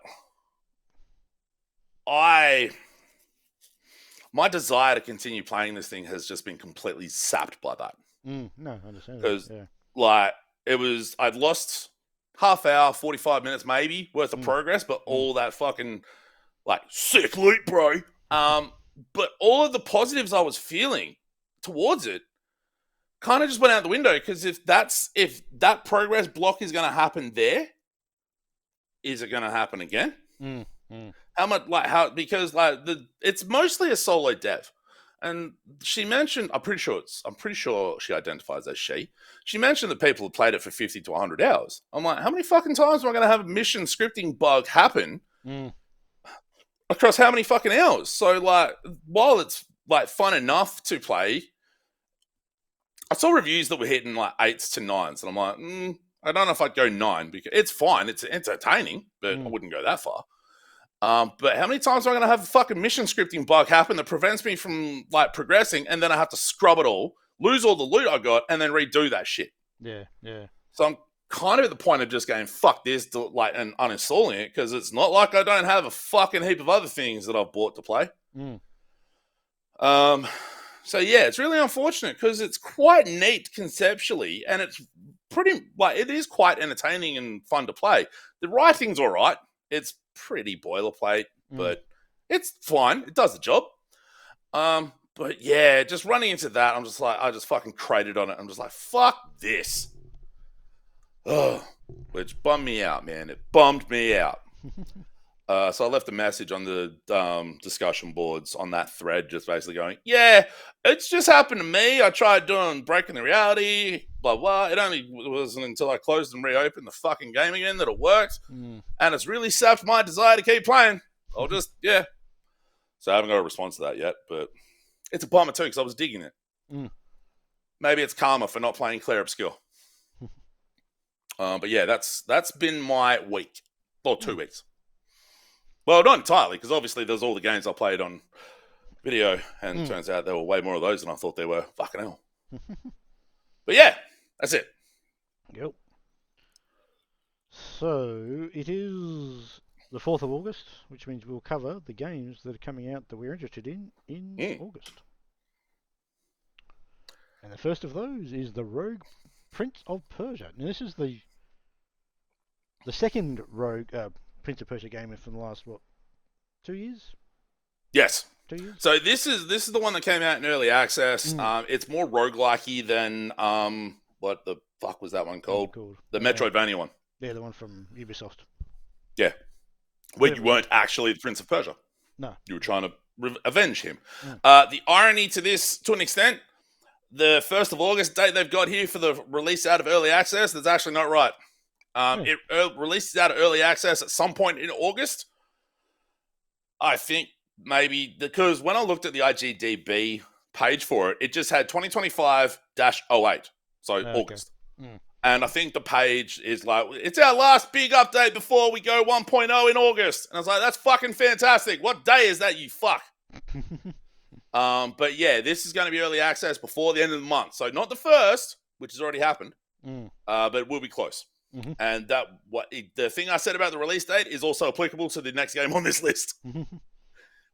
S2: my desire to continue playing this thing has just been completely sapped by that.
S1: No, I understand.
S2: Because,
S1: Yeah.
S2: like, I'd lost half hour, 45 minutes maybe worth of progress, but all that fucking, like, sick loot, bro. But all of the positives I was feeling towards it kind of just went out the window, because if that progress block is going to happen there, is it going to happen again? Because it's mostly a solo dev. And she mentioned, I'm pretty sure she identifies as she. She mentioned that people have played it for 50 to 100 hours. I'm like, how many fucking times am I going to have a mission scripting bug happen across how many fucking hours? So, like, while it's, like, fun enough to play, I saw reviews that were hitting, like, 8s to 9s. And I'm like, I don't know if I'd go 9, because it's fine. It's entertaining, but I wouldn't go that far. But how many times am I going to have a fucking mission scripting bug happen that prevents me from, like, progressing, and then I have to scrub it all, lose all the loot I got, and then redo that shit?
S1: Yeah.
S2: So I'm kind of at the point of just going, fuck this, and uninstalling it, because it's not like I don't have a fucking heap of other things that I've bought to play. So yeah, it's really unfortunate, because it's quite neat conceptually, and it's it is quite entertaining and fun to play. The writing's all right. It's pretty boilerplate, but it's fine. It does the job. But yeah, just running into that, I'm just like, I just fucking cratered on it. I'm just like, fuck this. Ugh. Which bummed me out, man. It bummed me out. So I left a message on the discussion boards on that thread, just basically going, yeah, it's just happened to me. I tried breaking the reality, blah, blah. It only wasn't until I closed and reopened the fucking game again that it worked. And it's really sapped my desire to keep playing. I'll just, yeah. So I haven't got a response to that yet, but it's a bummer too, because I was digging it. Maybe it's karma for not playing Clear Obscure. But yeah, that's been my week. Or 2 weeks. Well, not entirely, because obviously there's all the games I played on video, and turns out there were way more of those than I thought there were. Fucking hell. But yeah, that's it.
S1: Yep. So it is the 4th of August, which means we'll cover the games that are coming out that we're interested in August. And the first of those is the Rogue Prince of Persia. Now this is the second Rogue Prince of Persia game from the last 2 years?
S2: Yes.
S1: 2 years?
S2: So this is the one that came out in early access. It's more roguelike-y than what the fuck was that one called? The Metroidvania one.
S1: Yeah, the one from Ubisoft.
S2: Yeah. Where you weren't actually the Prince of Persia.
S1: No.
S2: You were trying to avenge him. The irony to this, to an extent, the 1st of August date they've got here for the release out of early access, that's actually not right. It releases out of early access at some point in August. I think maybe because when I looked at the IGDB page for it, it just had 2025-08, so August. And I think the page is like, it's our last big update before we go 1.0 in August. And I was like, that's fucking fantastic. What day is that, you fuck? But yeah, this is going to be early access before the end of the month. So not the 1st, which has already happened, but it will be close.
S1: Mm-hmm.
S2: And the thing I said about the release date is also applicable to the next game on this list,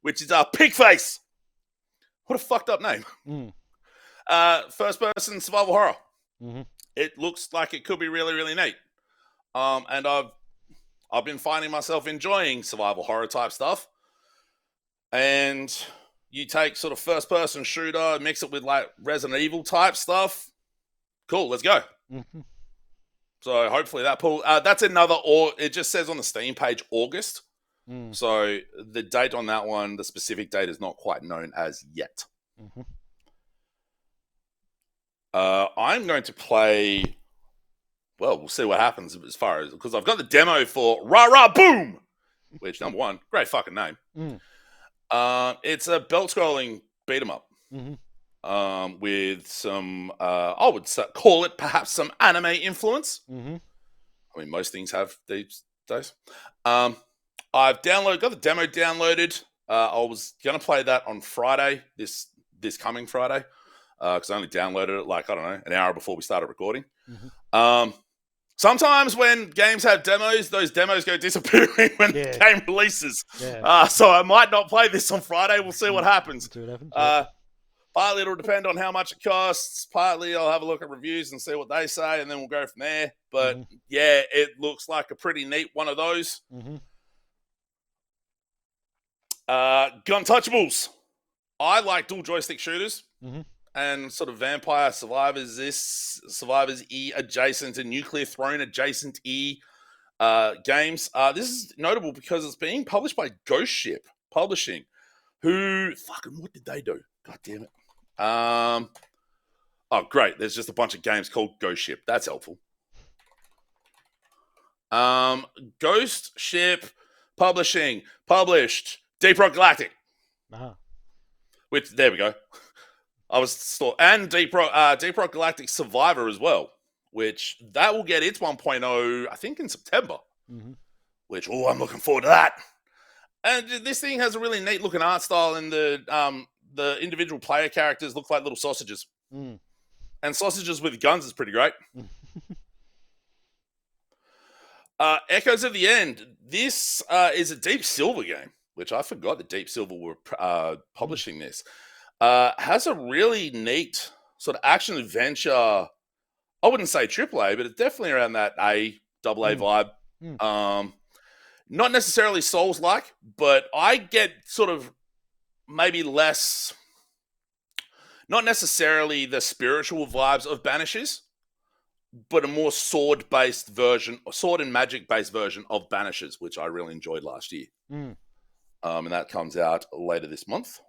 S2: which is Pigface. What a fucked up name. First-person survival horror. It looks like it could be really, really neat. And I've been finding myself enjoying survival horror type stuff. And you take sort of first-person shooter, mix it with like Resident Evil type stuff. Cool, let's go. So hopefully that's another, or it just says on the Steam page August. So the date on that one, the specific date is not quite known as yet. I'm going to play. Well, we'll see what happens as far as, because I've got the demo for Rah Rah Boom, which number one, great fucking name. It's a belt-scrolling beat 'em up. With some, I would call it perhaps some anime influence. I mean, most things have these days. I've got the demo downloaded. I was going to play that on Friday, this coming Friday, because I only downloaded it like, I don't know, an hour before we started recording. Sometimes when games have demos, those demos go disappearing when the game releases. So I might not play this on Friday. We'll see what happens. Partly it'll depend on how much it costs. Partly I'll have a look at reviews and see what they say, and then we'll go from there. But yeah, it looks like a pretty neat one of those. Guntouchables. I like dual joystick shooters and sort of Vampire Survivors E adjacent and Nuclear Throne adjacent E games. This is notable because it's being published by Ghost Ship Publishing, who fucking what did they do? God damn it. Oh, great. There's just a bunch of games called Ghost Ship. That's helpful. Ghost Ship Publishing published Deep Rock Galactic. Which, there we go. And Deep Rock Galactic Survivor as well, which that will get its 1.0, I think, in September. Which, I'm looking forward to that. And this thing has a really neat looking art style, and the individual player characters look like little sausages. And sausages with guns is pretty great. Echoes of the End. This is a Deep Silver game, which I forgot that Deep Silver were publishing this. Has a really neat sort of action adventure. I wouldn't say AAA, but it's definitely around that AA vibe. Not necessarily Souls-like, but I get sort of maybe less, not necessarily the spiritual vibes of Banishes, but a more sword and magic-based version of Banishes, which I really enjoyed last year. And that comes out later this month.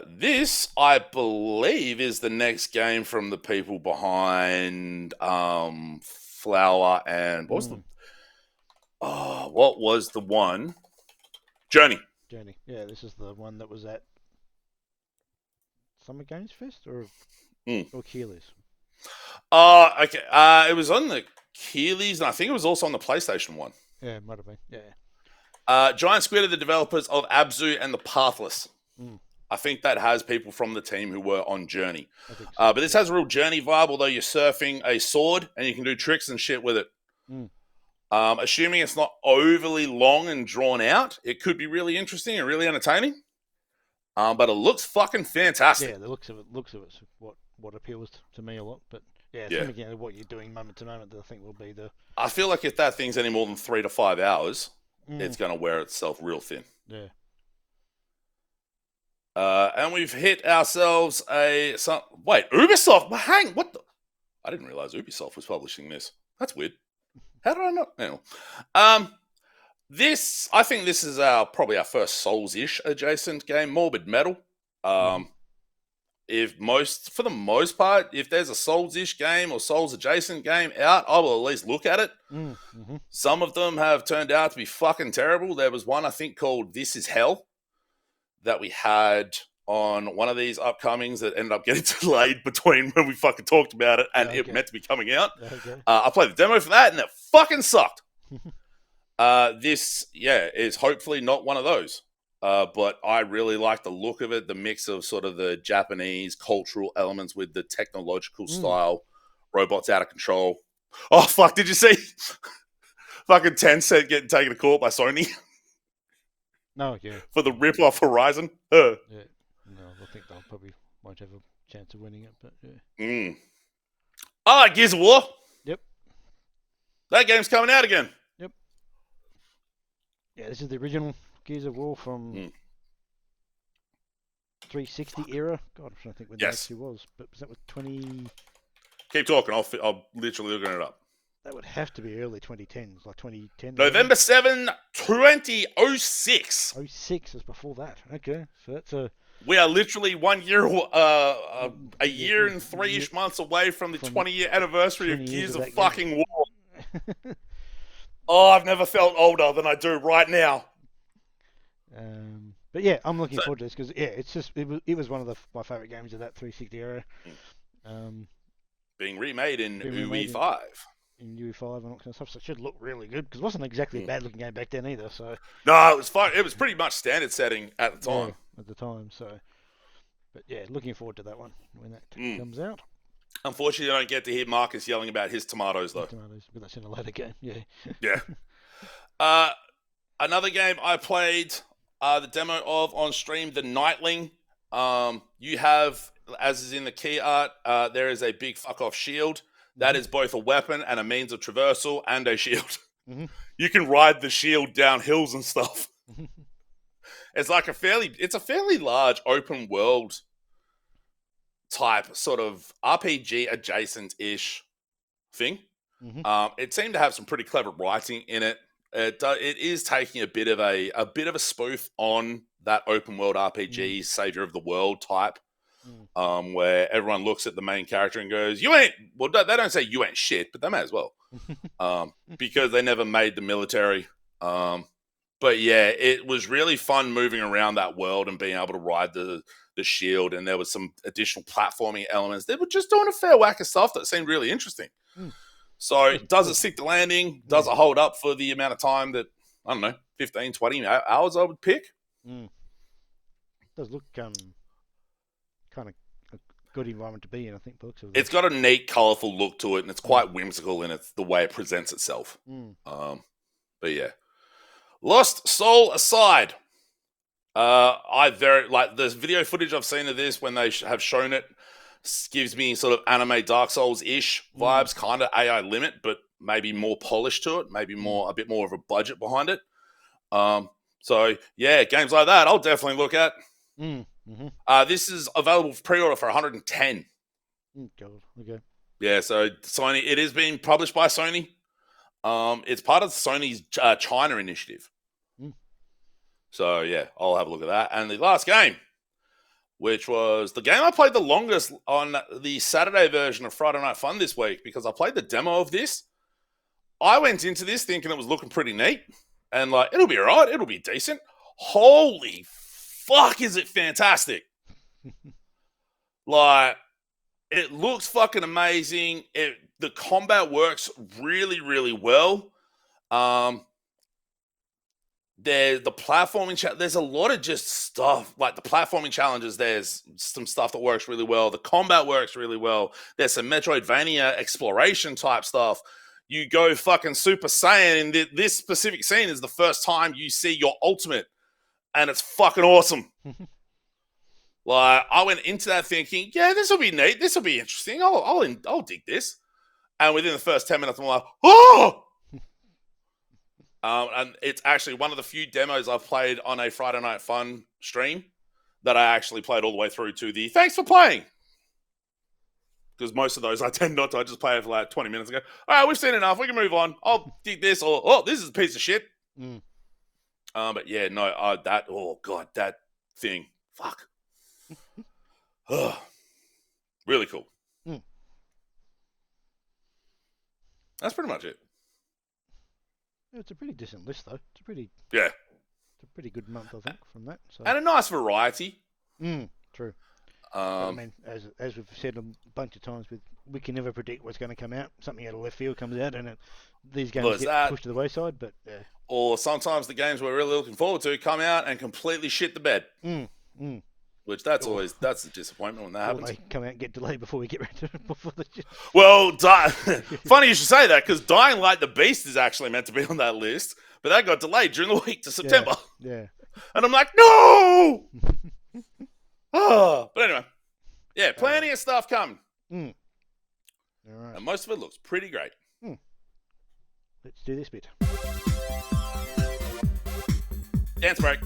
S2: This, I believe, is the next game from the people behind Flower and what was the one? Journey.
S1: Yeah, this is the one that was at Summer Games Fest or Keeley's.
S2: Okay. It was on the Keeley's, and I think it was also on the PlayStation one.
S1: Yeah, it might have been. Yeah.
S2: Giant Squid are the developers of Abzu and The Pathless. I think that has people from the team who were on Journey. I think so. But this has a real Journey vibe, although you're surfing a sword and you can do tricks and shit with it. Assuming it's not overly long and drawn out, it could be really interesting and really entertaining. But it looks fucking fantastic.
S1: Yeah, the looks of it is what appeals to me a lot. But again, what you're doing moment to moment, I think will be the.
S2: I feel like if that thing's any more than 3 to 5 hours, it's going to wear itself real thin.
S1: Yeah.
S2: And we've hit ourselves Ubisoft. What the? I didn't realize Ubisoft was publishing this. That's weird. How did I not? Anyway. I think this is probably our first Souls-ish adjacent game, Morbid Metal. For the most part, if there's a Souls-ish game or Souls adjacent game out, I will at least look at it. Some of them have turned out to be fucking terrible. There was one I think called This Is Hell that we had on one of these upcomings that ended up getting delayed between when we fucking talked about it and it meant to be coming out. I played the demo for that and it fucking sucked. This is hopefully not one of those. But I really like the look of it, the mix of sort of the Japanese cultural elements with the technological style robots out of control. Oh, fuck, did you see fucking Tencent getting taken to court by Sony
S1: No, yeah.
S2: for the rip-off Horizon?
S1: Yeah. No, I think they'll probably won't have a chance of winning it, but yeah.
S2: Gears of War.
S1: Yep.
S2: That game's coming out again.
S1: Yep. Yeah, this is the original Gears of War from 360 era. God, I'm trying to think when that actually was. But that was 20...
S2: Keep talking. I'll literally looking it up.
S1: That would have to be early 2010s, like 2010.
S2: November 7, 2006.
S1: 06 is before that. Okay, so that's a...
S2: We are literally 1 year, a year and 3-ish months away from the 20-year anniversary of Gears of fucking War. Oh, I've never felt older than I do right now.
S1: But yeah, I'm looking forward to this because it's just it was one of my favorite games of that 360 era.
S2: Being remade in UE5.
S1: In UE5 and all kind of stuff, so it should look really good because it wasn't exactly a bad looking game back then either. So
S2: no, it was fine. It was pretty much standard setting at the time.
S1: Yeah, at the time, so. But yeah, looking forward to that one when that comes out.
S2: Unfortunately, I don't get to hear Marcus yelling about his tomatoes though.
S1: But that's in a later game. Yeah.
S2: Yeah. Another game I played the demo of on stream, the Nightling. You have, as is in the key art, there is a big fuck off shield. That is both a weapon and a means of traversal and a shield. Mm-hmm. You can ride the shield down hills and stuff. It's like a fairly large open world type sort of RPG adjacent-ish thing. Mm-hmm. It seemed to have some pretty clever writing in it. It is taking a bit of a spoof on that open world RPG savior of the world type. Where everyone looks at the main character and goes, "You ain't." Well, they don't say "you ain't shit," but they may as well, because they never made the military. But yeah, it was really fun moving around that world and being able to ride the shield. And there was some additional platforming elements. They were just doing a fair whack of stuff that seemed really interesting. So, does it stick the landing? Does it hold up for the amount of time that, I don't know, 15, 20 hours I would pick?
S1: It does look kind of a good environment to be in, I think.
S2: It's got a neat, colourful look to it, and it's quite whimsical in the way it presents itself. But yeah. Lost Soul aside, the video footage I've seen of this when they have shown it gives me sort of anime Dark Souls-ish vibes, kind of AI limit, but maybe more polish to it, maybe a bit more of a budget behind it. So yeah, games like that I'll definitely look at. This is available for pre-order for $110.
S1: God, okay.
S2: Yeah, so Sony. It is being published by Sony. It's part of Sony's China initiative. So yeah, I'll have a look at that. And the last game, which was the game I played the longest on the Saturday version of Friday Night Fun this week, because I played the demo of this. I went into this thinking it was looking pretty neat, and like it'll be alright, it'll be decent. Holy fuck, is it fantastic! Like, it looks fucking amazing. The combat works really, really well. The platforming there's a lot of just stuff like the platforming challenges. There's some stuff that works really well. The combat works really well. There's some Metroidvania exploration type stuff. You go fucking Super Saiyan, and this specific scene is the first time you see your ultimate, and it's fucking awesome. Like, I went into that thinking, yeah, this will be neat. This will be interesting. I'll dig this. And within the first 10 minutes, I'm like, oh! And it's actually one of the few demos I've played on a Friday Night Fun stream that I actually played all the way through to the thanks for playing. Because most of those I tend not to. I just play it for like 20 minutes and go, all right, we've seen enough. We can move on. I'll dig this. Or, oh, this is a piece of shit. But yeah, no, that thing. Fuck. Really cool. That's pretty much it.
S1: It's a pretty decent list, though. It's a pretty good month, I think, from that. So.
S2: And a nice variety.
S1: True. I mean, as we've said a bunch of times, we can never predict what's going to come out. Something out of left field comes out, and these games get pushed to the wayside. But or
S2: sometimes the games we're really looking forward to come out and completely shit the bed. Which that's a disappointment when that
S1: Or
S2: happens.
S1: they come out and get delayed before we get ready to before the.
S2: Well, funny you should say that, because Dying Light the Beast is actually meant to be on that list, but that got delayed during the week to September.
S1: Yeah.
S2: And I'm like, no! Oh, but anyway. Yeah, plenty of stuff coming.
S1: All right.
S2: And most of it looks pretty great.
S1: Let's do this bit.
S2: Dance break.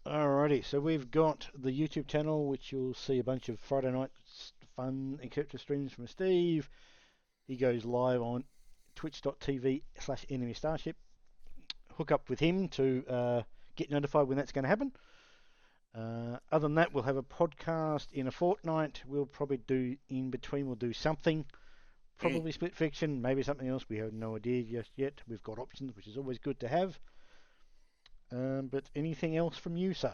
S1: Alrighty, so we've got the YouTube channel, which you'll see a bunch of Friday night fun etc. streams from Steve. He goes live on twitch.tv/Enemy Starship. Hook up with him to get notified when that's going to happen. Other than that, we'll have a podcast in a fortnight. We'll probably do in between. We'll do something, probably split fiction, maybe something else. We have no idea just yet. We've got options, which is always good to have. But anything else from you, sir?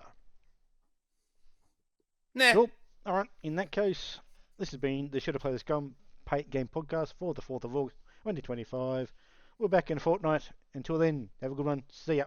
S2: Nah.
S1: Cool. All right. In that case, this has been the Should I Play This Game podcast for the 4th of August, 2025. We're back in a fortnight. Until then, have a good one. See ya.